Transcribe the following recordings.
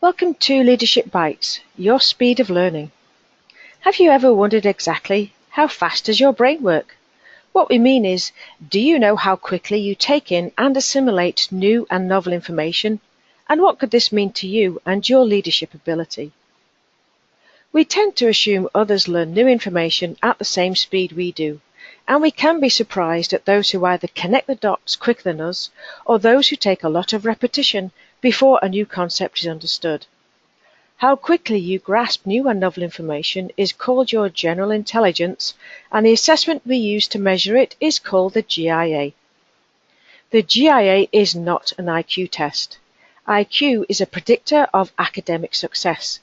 Welcome to Leadership Bytes, your speed of learning. Have you ever wondered exactly how fast does your brain work? What we mean is, do you know how quickly you take in and assimilate new and novel information? And what could this mean to you and your leadership ability? We tend to assume others learn new information at the same speed we do, and we can be surprised at those who either connect the dots quicker than us or those who take a lot of repetition before a new concept is understood. How quickly you grasp new and novel information is called your general intelligence, and the assessment we use to measure it is called the GIA. The GIA is not an IQ test. IQ is a predictor of academic success.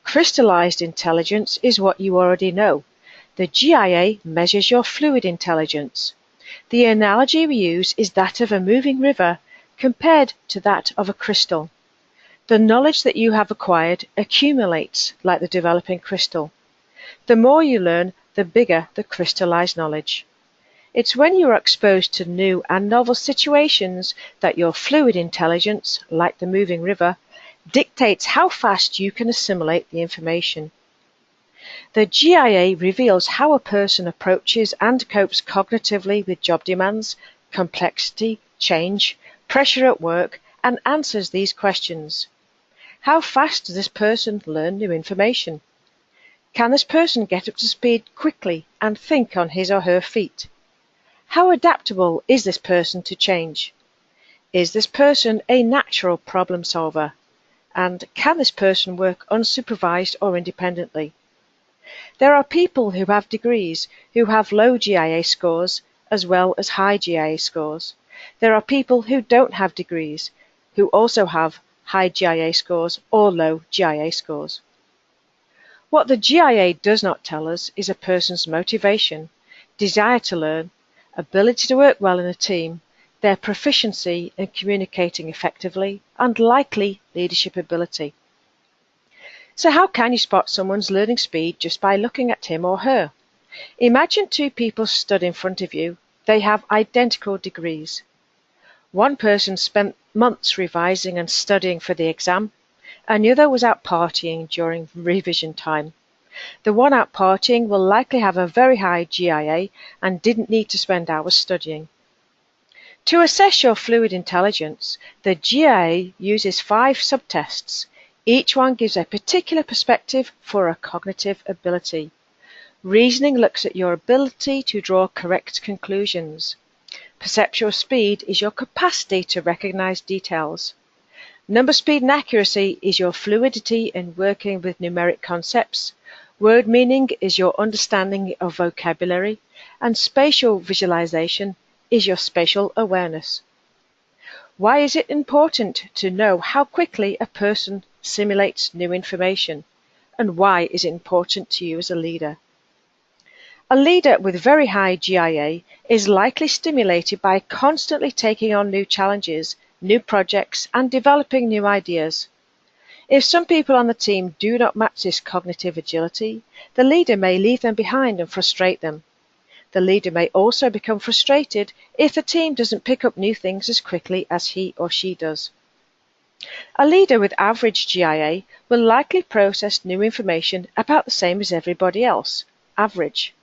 Crystallized intelligence is what you already know. The GIA measures your fluid intelligence. The analogy we use is that of a moving river compared to that of a crystal. The knowledge that you have acquired accumulates like the developing crystal. The more you learn, the bigger the crystallized knowledge. It's when you are exposed to new and novel situations that your fluid intelligence, like the moving river, dictates how fast you can assimilate the information. The GIA reveals how a person approaches and copes cognitively with job demands, complexity, change, pressure at work, and answers these questions. How fast does this person learn new information? Can this person get up to speed quickly and think on his or her feet? How adaptable is this person to change? Is this person a natural problem solver? And can this person work unsupervised or independently? There are people who have degrees who have low GIA scores as well as high GIA scores. There are people who don't have degrees who also have high GIA scores or low GIA scores. What the GIA does not tell us is a person's motivation, desire to learn, ability to work well in a team, their proficiency in communicating effectively, and likely leadership ability. So how can you spot someone's learning speed just by looking at him or her? Imagine two people stood in front of you. They have identical degrees. One person spent months revising and studying for the exam, and the other was out partying during revision time. The one out partying will likely have a very high GIA and didn't need to spend hours studying. To assess your fluid intelligence, the GIA uses 5 subtests. Each one gives a particular perspective for a cognitive ability. Reasoning looks at your ability to draw correct conclusions. Perceptual speed is your capacity to recognize details. Number speed and accuracy is your fluidity in working with numeric concepts. Word meaning is your understanding of vocabulary, and spatial visualization is your spatial awareness. Why is it important to know how quickly a person assimilates new information? And why is it important to you as a leader? A leader with very high GIA is likely stimulated by constantly taking on new challenges, new projects, and developing new ideas. If some people on the team do not match this cognitive agility, the leader may leave them behind and frustrate them. The leader may also become frustrated if the team doesn't pick up new things as quickly as he or she does. A leader with average GIA will likely process new information about the same as everybody else, average.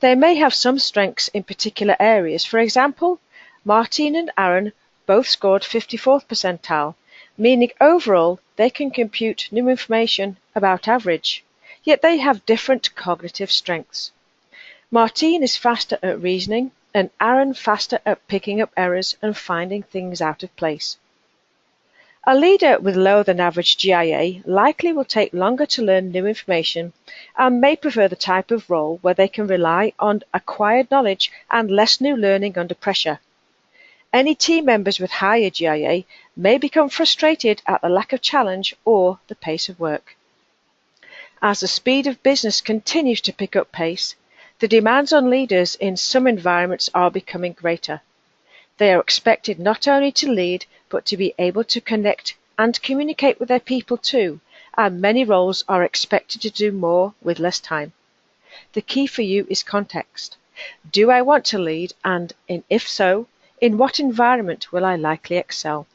They may have some strengths in particular areas. For example, Martine and Aaron both scored 54th percentile, meaning overall they can compute new information about average, yet they have different cognitive strengths. Martine is faster at reasoning and Aaron faster at picking up errors and finding things out of place. A leader with lower than average GIA likely will take longer to learn new information and may prefer the type of role where they can rely on acquired knowledge and less new learning under pressure. Any team members with higher GIA may become frustrated at the lack of challenge or the pace of work. As the speed of business continues to pick up pace, the demands on leaders in some environments are becoming greater. They are expected not only to lead, but to be able to connect and communicate with their people too, and many roles are expected to do more with less time. The key for you is context. Do I want to lead, and if so, in what environment will I likely excel?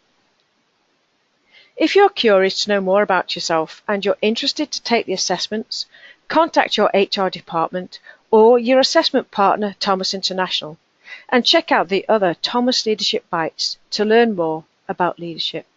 If you're curious to know more about yourself and you're interested to take the assessments, contact your HR department or your assessment partner, Thomas International, and check out the other Thomas Leadership Bytes to learn more about leadership.